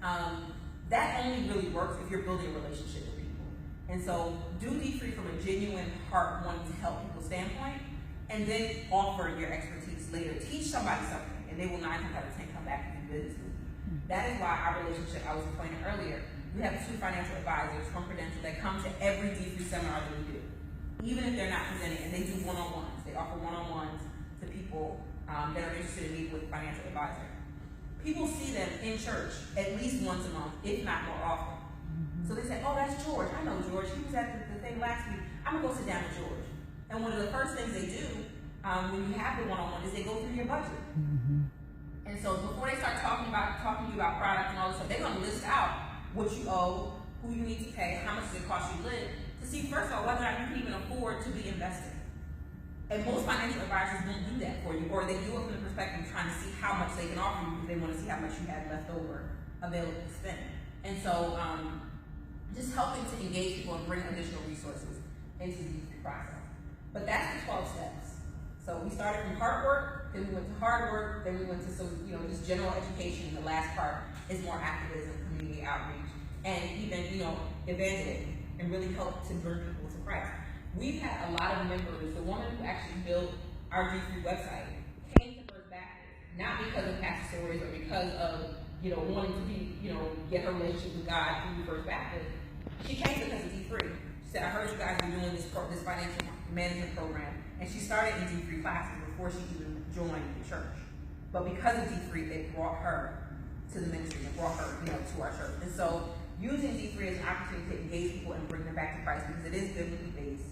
That only really works if you're building a relationship with people. And so do D3 from a genuine heart wanting to help people standpoint, and then offer your expertise later. Teach somebody something, and they will 9 times out of 10 come back and do business with you. That is why our relationship, I was explaining earlier, we have 2 financial advisors from Prudential that come to every D3 seminar that we do, even if they're not presenting, and they do one-on-ones. They offer one-on-ones to people that are interested in meeting with a financial advisor. People see them in church at least once a month, if not more often. So they say, oh, that's George. I know George. He was at the thing last week. I'm going to go sit down with George. And one of the first things they do when you have the one-on-one is they go through your budget. And so before they start talking to you about products and all this stuff, they're going to list out what you owe, who you need to pay, how much does it cost you to live, to see first of all whether or not you can even afford to be invested. And most financial advisors won't do that for you, or they do it from the perspective of trying to see how much they can offer you because they want to see how much you have left over available to spend. And so just helping to engage people and bring additional resources into the process. But that's the 12 steps. So we started from hard work, then we went to hard work, then we went to some, just general education, and the last part is more activism, community outreach, and even, evangelism, and really help to bring people to Christ. We've had a lot of members. The woman who actually built our D3 website came to First Baptist, not because of pastor stories or because of, wanting to be, get her relationship with God through First Baptist. She came because of D3. She said, I heard you guys were doing this financial management program. And she started in D3 classes before she even joined the church. But because of D3, it brought her to the ministry. It brought her, to our church. And so using D3 as an opportunity to engage people and bring them back to Christ, because it is biblically based.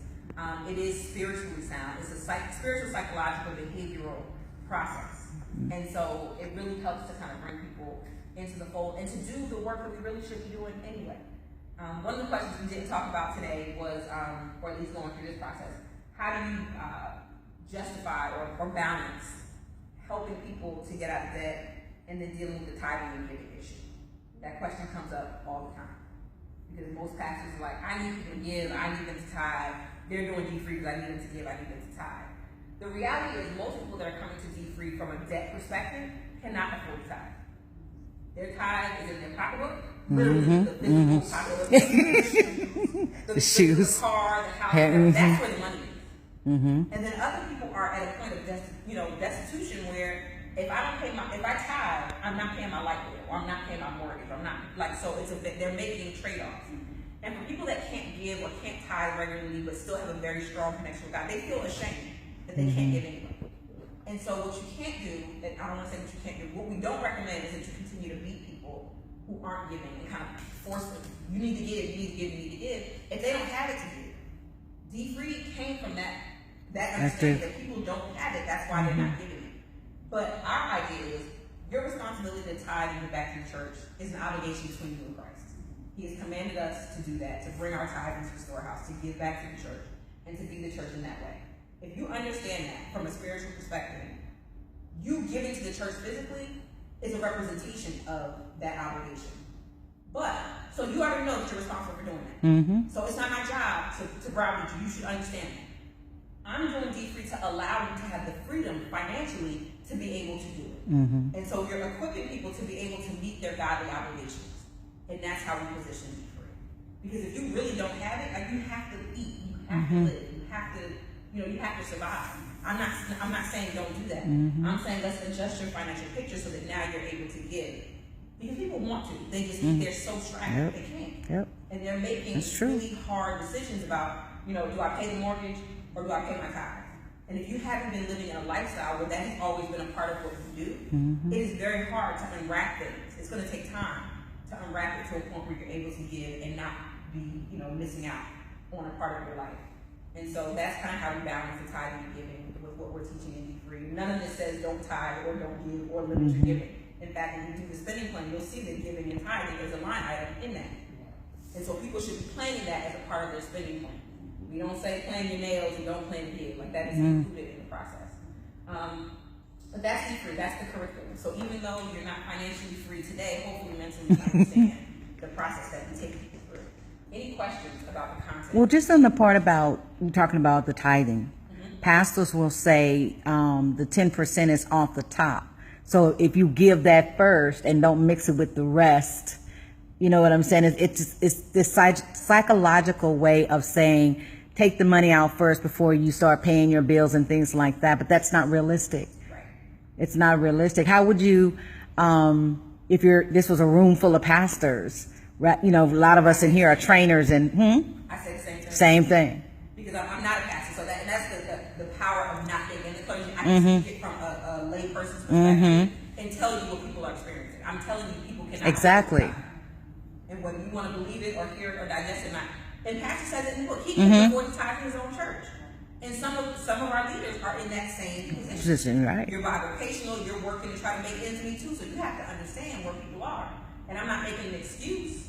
It is spiritually sound. It's a spiritual, psychological, behavioral process. And so it really helps to kind of bring people into the fold and to do the work that we really should be doing anyway. One of the questions we didn't talk about today was, or at least going through this process, how do you justify or balance helping people to get out of debt and then dealing with the tithing and giving issue? That question comes up all the time. Because most pastors are like, I need people to give, I need them to tithe. They're doing D3 because I need them to give, I need them to tithe. The reality is most people that are coming to D3 from a debt perspective cannot afford to tithe. Their tithe is in their pocketbook, literally the physical pocketbook, the shoes, the car, the house, that's where the money is. And then other people are at a point of destitution where if I tithe, I'm not paying my light bill, or I'm not paying my mortgage, or I'm not, so they're making trade-offs. And for people that can't give or can't tithe regularly but still have a very strong connection with God, they feel ashamed that they can't give anyway. And so what you can't do, and I don't want to say what you can't do, what we don't recommend is that you continue to beat people who aren't giving and kind of force them. You need to give, you need to give, you need to give. If they don't have it to give. D3 came from that understanding that people don't have it, that's why they're not giving it. But our idea is your responsibility to tithe and give back to the church is an obligation between you and Christ. He has commanded us to do that, to bring our tithe into the storehouse, to give back to the church, and to be the church in that way. If you understand that from a spiritual perspective, you giving to the church physically is a representation of that obligation. So you already know that you're responsible for doing that. So it's not my job to browbeat you. You should understand that. I'm doing D3 to allow you to have the freedom financially to be able to do it. And so you're equipping people to be able to meet their godly obligations. And that's how we position D3. Because if you really don't have it, you have to eat, you have to live, you have to survive. I'm not saying don't do that. I'm saying let's adjust your financial picture so that now you're able to give. Because people want to. They're so strapped they can't. And they're making really hard decisions about, do I pay the mortgage or do I pay my tithe? And if you haven't been living in a lifestyle where that has always been a part of what you do, it is very hard to unwrap things. It's going to take time to unwrap it to a point where you're able to give and not be, missing out on a part of your life. And so that's kind of how we balance the tithing and giving with what we're teaching in D3. None of this says don't tithe or don't give or limit your giving. In fact, if you do the spending plan, you'll see that giving and tithing is a line item in that. And so people should be planning that as a part of their spending plan. We don't say plan your nails and don't plan to give. Like that is included in the process. But that's D3, that's the curriculum. So even though you're not financially free today, hopefully mentally you understand the process that we take people through. Any questions about the content? Well, just on the part about, you're talking about the tithing. Pastors will say the 10% is off the top. So if you give that first and don't mix it with the rest, you know what I'm saying? It's this psychological way of saying, take the money out first before you start paying your bills and things like that. But that's not realistic. Right. It's not realistic. How would you, if this was a room full of pastors, right? You know, a lot of us in here are trainers and, I say the same thing. Same thing. Because I'm not a pastor, so that's the power of not being in the clergy. I can speak it from a lay person's perspective and tell you what people are experiencing. I'm telling you, people cannot. Exactly. And whether you want to believe it or hear it or digest it or not. And Pastor says it in the book. He can afford to tithe in his own church. And some of our leaders are in that same position. Right. You're bivocational, you're working to try to make ends meet too, so you have to understand where people are. And I'm not making an excuse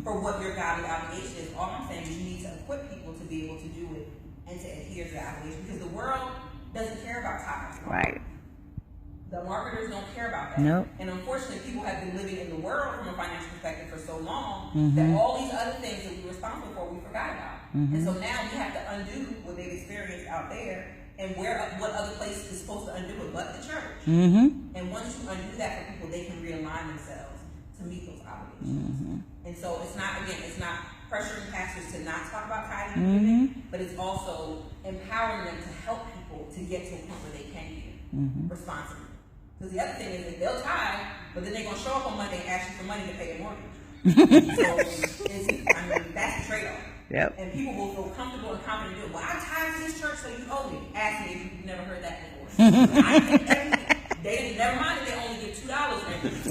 for what your godly obligation is. All I'm saying is you need to equip people to be able to do it and to adhere to the obligation, because the world doesn't care about tithes. Right. The marketers don't care about that. Nope. And unfortunately, people have been living in the world from a financial perspective for so long that all these other things that we were responsible for, we forgot about. And so now we have to undo what they've experienced out there, and what other place is supposed to undo it but the church. And once you undo that for people, they can realign themselves to meet those obligations. And so it's not pressuring pastors to not talk about tithing and giving, but it's also empowering them to help people to get to a point where they can give responsibly. Because the other thing is that they'll tithe, but then they're going to show up on Monday and ask you for money to pay a mortgage. So that's the trade-off. Yep. And people will feel comfortable and confident doing it. Well, I tithe to this church, so you owe me. Ask me if you've never heard that before. I give every week. Never mind that they only give $2 every week.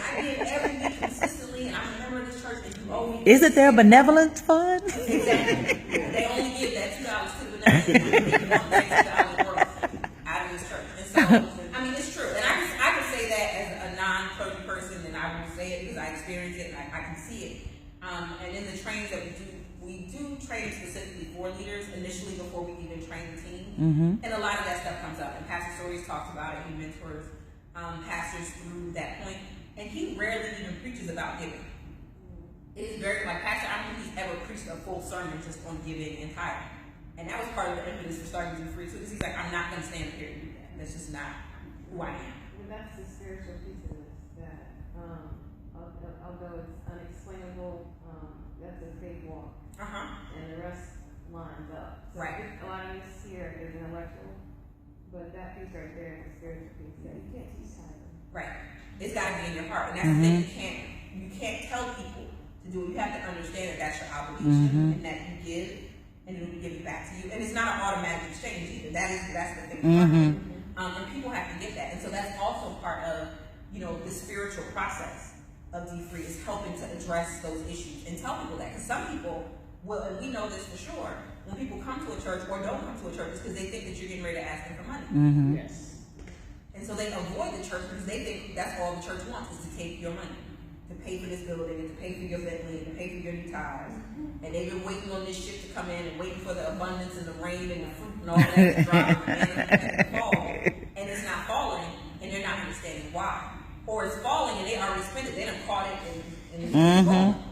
I give every week consistently, and I'm a member of this church, and you owe me. Is it their benevolence fund? Exactly. They only give that $2 to the benevolence. They want that $2 worth out of this church. And so, I mean, it's true. And I can say that as a non-clergy person, and I will say it because I experience it and I can see it. And in the trainings that we do training specifically for leaders initially before we even train the team. And a lot of that stuff comes up. And Pastor Stories talks about it. He mentors pastors through that point. And he rarely even preaches about giving. It is very, like Pastor, I don't think he's ever preached a full sermon just on giving and tithing. And that was part of the impetus for starting to do free too, because he's like, I'm not going to stand here and do that. That's just not who I am. Well, that's the spiritual piece of this, that although it's unexplainable, that's a faith walk. And the rest lines up. So Right. A lot of this here is intellectual, but that piece right there is a spiritual piece that you can't teach tithing. Right. It's got to be in your heart. And that's the thing, you can't tell people to do it. You have to understand that that's your obligation and that you give and it will give it back to you. And it's not an automatic exchange either. That's the thing. And people have to get that. And so that's also part of, the spiritual process of D3 is helping to address those issues and tell people that. Because some people will, and we know this for sure, when people come to a church or don't come to a church, it's because they think that you're getting ready to ask them for money. Yes. And so they avoid the church because they think that's all the church wants is to take your money, to pay for this building, and to pay for your Bentley, and to pay for your new tires. And they've been waiting on this ship to come in and waiting for the abundance and the rain and the fruit and all that to drop and fall. And it's not falling, and they're not understanding why. Or it's falling and they already spent it. They done caught it and it's gone.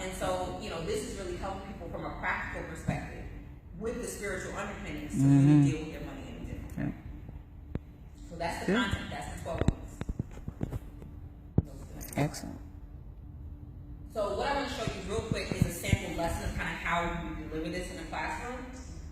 And so, this is really helping people from a practical perspective with the spiritual underpinnings to really deal with their money in a different way. So that's the content. That's the 12 weeks. Excellent. So what I want to show you real quick is a sample lesson of kind of how we deliver this in a classroom.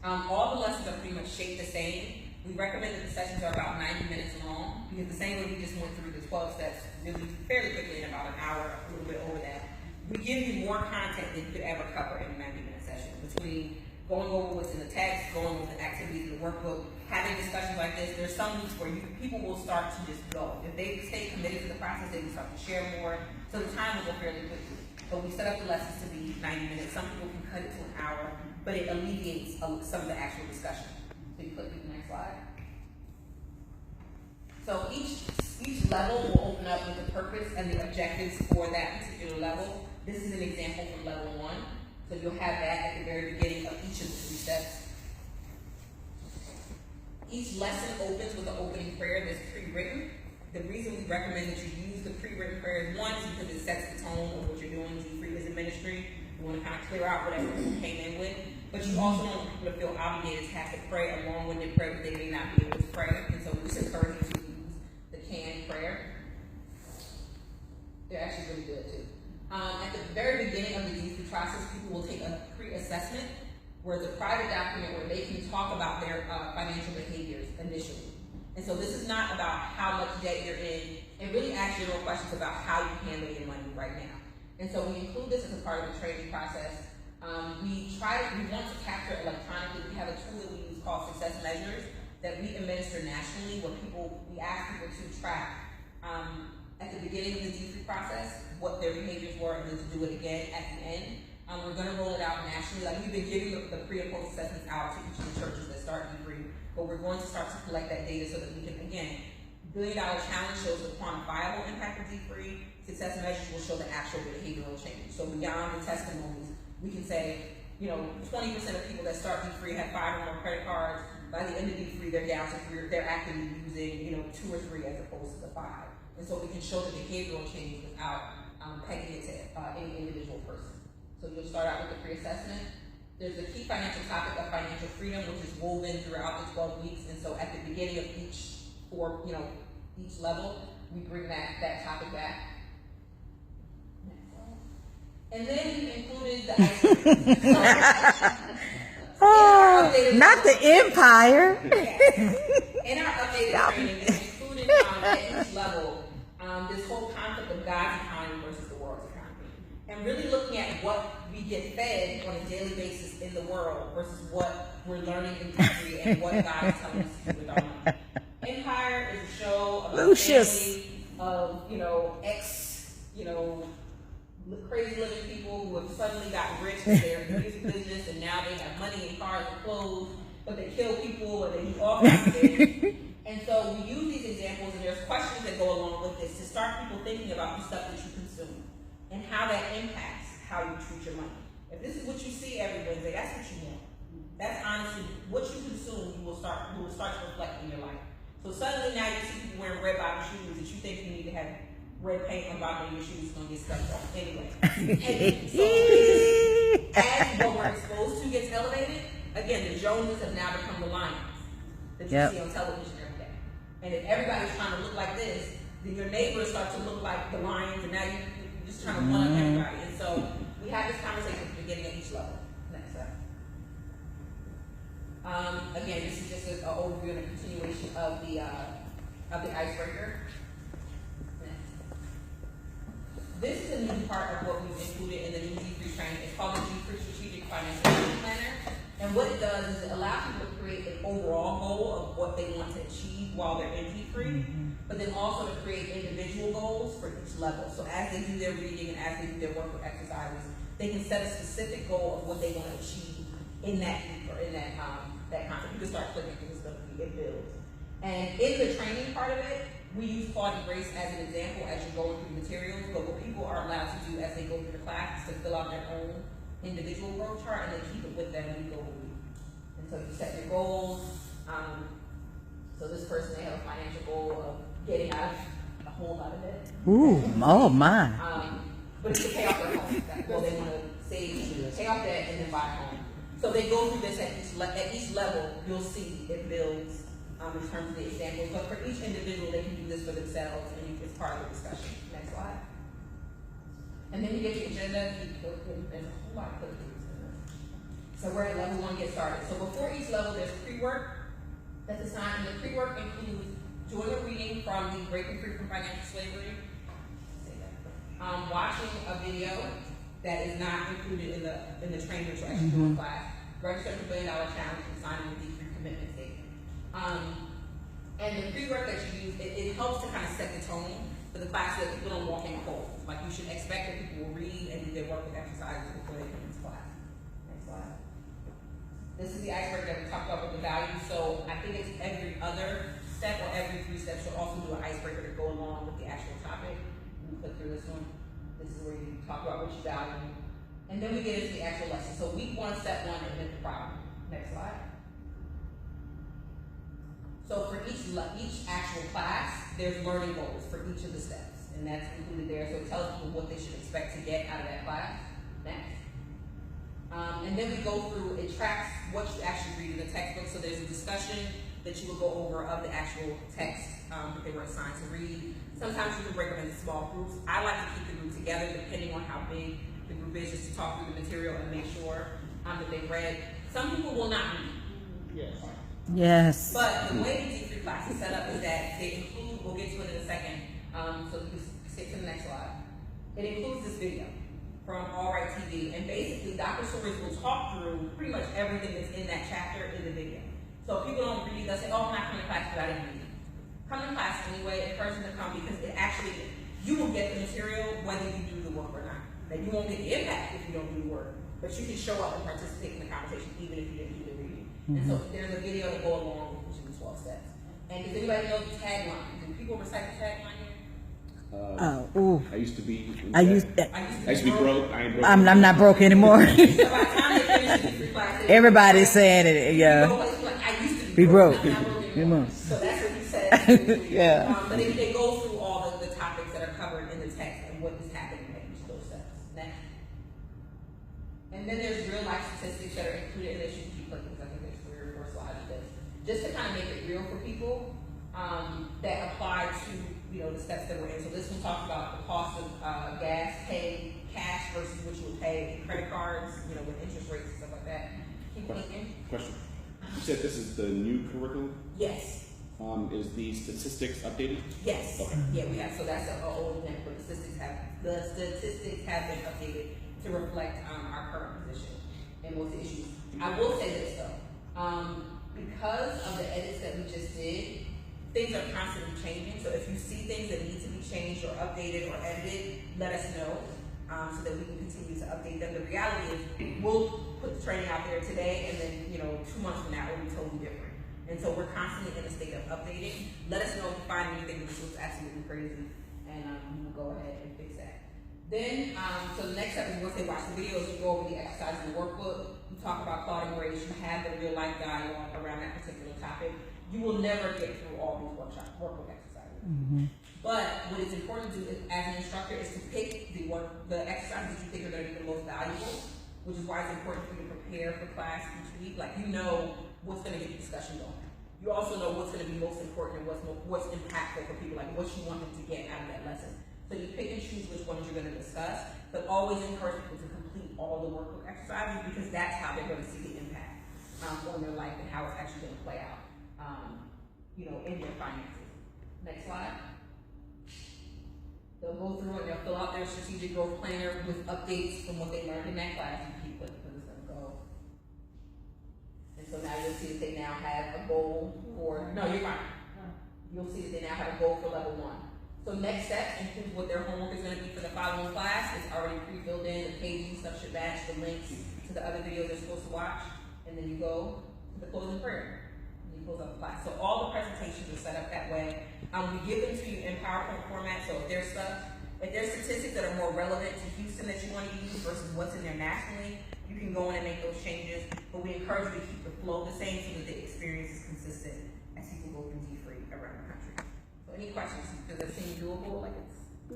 All the lessons are pretty much shaped the same. We recommend that the sessions are about 90 minutes long because the same way we just went through the 12 steps really fairly quickly in about an hour, a little bit over that. We give you more content than you could ever cover in a 90-minute session between going over what's in the text, going over the activities in the workbook, having discussions like this. There's some weeks where people will start to just go. If they stay committed to the process, they will start to share more. So the time will go fairly quickly. But we set up the lessons to be 90 minutes. Some people can cut it to an hour, but it alleviates some of the actual discussion. So you click the next slide. So each level will open up with the purpose and the objectives for that particular level. This is an example from level 1. So you'll have that at the very beginning of each of the 3 steps. Each lesson opens with an opening prayer that's pre-written. The reason we recommend that you use the pre-written prayer is one, is because it sets the tone of what you're doing. D3 is a ministry. You want to kind of clear out whatever you came in with. But you also don't want people to feel obligated to have to pray a long-winded prayer that they may not be able to pray. And so we just encourage you to use prayer. They're actually really good too. At the very beginning of the D3 process, people will take a pre-assessment, where it's a private document where they can talk about their financial behaviors initially. And so this is not about how much debt you're in, and really ask general questions about how you handle your money right now. And so we include this as a part of the training process. We want to capture electronically. We have a tool that we use called Success Measures that we administer nationally, where we ask people to track at the beginning of the D3 process what their behaviors were, and then to do it again at the end. We're going to roll it out nationally. Like, we've been giving the pre and post assessments out to each of the churches that start D3, but we're going to start to collect that data so that we can, again, $1 billion challenge shows the quantifiable impact of D3. Success measures will show the actual behavioral change. So beyond the testimonies, we can say, 20% of people that start D3 have 5 or more credit cards. By the end of D3, they're down to 3. They're actively using, 2 or 3 as opposed to the 5. And so we can show the behavioral change without pegging it to any individual person. So you'll start out with the pre-assessment. There's the key financial topic of financial freedom, which is woven throughout the 12 weeks. And so at the beginning of each level, we bring that topic back. And then we included the not the empire. In our updated training, it's included at each level this whole concept of God's economy versus the world's economy. And really looking at what we get fed on a daily basis in the world versus what we're learning in history and what God is telling us to do with our money. Empire is a show about a family of, crazy living people who have suddenly got rich in their music business, and now they have money and cars and clothes, but they kill people and they do all kinds of things. And so we use these examples, and there's questions that go along with this to start people thinking about the stuff that you consume and how that impacts how you treat your money. If this is what you see every Wednesday, that's what you want. That's honestly what you consume. You will start to reflect in your life. So suddenly now you see people wearing red bottom shoes that you think you need to have red paint on the bottom of your shoes is going to get stuck off anyway. And so as what we're exposed to gets elevated, again, the Joneses have now become the lions that you see on television every day. And if everybody's trying to look like this, then your neighbors start to look like the lions, and now you're just trying to one up everybody. And so we have this conversation at the beginning of each level. Next up. Again, this is just an overview and a continuation of the icebreaker. This is a new part of what we've included in the new D3 training. It's called the D3 Strategic Financial Planner. And what it does is it allows people to create an overall goal of what they want to achieve while they're in D3, but then also to create individual goals for each level. So as they do their reading and as they do their work with exercises, they can set a specific goal of what they want to achieve in that concept. You can start clicking through this stuff and it builds. And in the training part of it, we use Claude and Grace as an example as you're going through materials, but what people are allowed to do as they go through the class is to fill out their own individual growth chart, and they keep it with them week over week. And so you set your goals. So this person, they have a financial goal of getting out of a whole lot of debt. Ooh, oh my. But it's to pay off their home. Well, they want to save, pay off debt, and then buy a home. So they go through this at each level. You'll see it builds in terms of the examples. But for each individual, they can do this for themselves, and it's part of the discussion. Next slide. And then you get your agenda. There's a whole lot of click-throughs in this. So we're at level 1, get started. So before each level, there's pre-work that's assigned, and the pre-work includes doing a reading from the Breaking Free from Financial Slavery, watching a video that is not included in the training that you're actually doing in class, register for $1 billion challenge, and signing the D3 commitment statement. And the pre-work that you use, it helps to kind of set the tone for the class so that people don't walk in cold. Like, you should expect that people will read and do their work with exercises before they come into class. Next slide. This is the icebreaker that we talked about with the values. So I think it's every other step or every 3 steps. You'll also do an icebreaker to go along with the actual topic. You click through this one. This is where you talk about what you value. And then we get into the actual lesson. So week 1, step 1, admit the problem. Next slide. So for each actual class, there's learning goals for each of the steps, and that's included there. So it tells people what they should expect to get out of that class. Next. And then we go through, it tracks what you actually read in the textbook. So there's a discussion that you will go over of the actual text that they were assigned to read. Sometimes you can break them into small groups. I like to keep the group together depending on how big the group is, just to talk through the material and make sure that they read. Some people will not read. Yes. Yes. But the way the D3 class is set up is that they include, we'll get to it in a second, so you can skip to the next slide. It includes this video from All Right TV, and basically Dr. Soares will talk through pretty much everything that's in that chapter in the video. So if people don't read, they'll say, oh, I'm not coming to class because I didn't read it. Come to class anyway, encourage them to come, because it actually, you will get the material whether you do the work or not. Now, you won't get the impact if you don't do the work, but you can show up and participate in the conversation even if you didn't do the reading. And so there's a video to go along with the 12 steps. And does anybody know the tagline? Do people recite the tagline here? I used to be. I used to be broke. I ain't broke. I'm not broke anymore. So by the time they finish the 3 classes, Everybody's saying it, yeah. I used to Be broke. I'm not broke Be anymore. broke. So that's what he said. Yeah. But they go through all of the topics that are covered in the text and what is happening at each of those steps. Next. And then there's real life statistics that are included in this. You can keep clicking because I think there's 3 or 4 slides of this. Just to kind of make it real for people that apply to the steps that we're in. So this one talks about the cost of gas paid cash versus what you would pay in credit cards, with interest rates and stuff like that. Keep clicking. Question. You said this is the new curriculum. Yes. Is the statistics updated? Yes. Okay. Yeah, we have. So that's an old name, but the statistics have been updated to reflect our current position and what's the issues. I will say this though, because of the edits that we just did, things are constantly changing. So if you see things that need to be changed or updated or edited, let us know so that we can continue to update them. The reality is, we'll put the training out there today, and then 2 months from now it'll be totally different. And so we're constantly in a state of updating. Let us know if you find anything that looks absolutely crazy, and we will go ahead and fix that. Then, so the next step is once they watch the videos, you go over the exercises in the workbook. You talk about plotting grades. You have the real life dialogue around that particular topic. You will never get through all these workbook exercises. Mm-hmm. But what is important to do as an instructor is to pick the exercises that you think are going to be the most valuable, which is why it's important for you to prepare for class each week. Like, what's going to get the discussion going. You also know what's going to be most important and what's impactful for people, like what you want them to get out of that lesson. So you pick and choose which ones you're going to discuss, but always encourage people to complete all the workbook exercises, because that's how they're going to see the impact on their life and how it's actually going to play out, in their finances. Next slide. They'll go through and they'll fill out their strategic growth planner with updates from what they learned in that class. You keep clicking because it's going to go. And so now you'll see that they now have a goal for, no, you're fine. You'll see that they now have a goal for level 1. So next step includes what their homework is going to be for the following class. It's already pre-filled in, the paging stuff should match the links to the other videos they're supposed to watch. And then you go to the closing prayer. Close up the class. So all the presentations are set up that way. We give them to you in PowerPoint format. So if there's statistics that are more relevant to Houston that you want to use versus what's in there nationally, you can go in and make those changes. But we encourage you to keep the flow the same so that the experience is consistent as people go through D3 around the country. So any questions? Does that seem doable?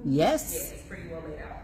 Yes. Yeah, it's pretty well laid out.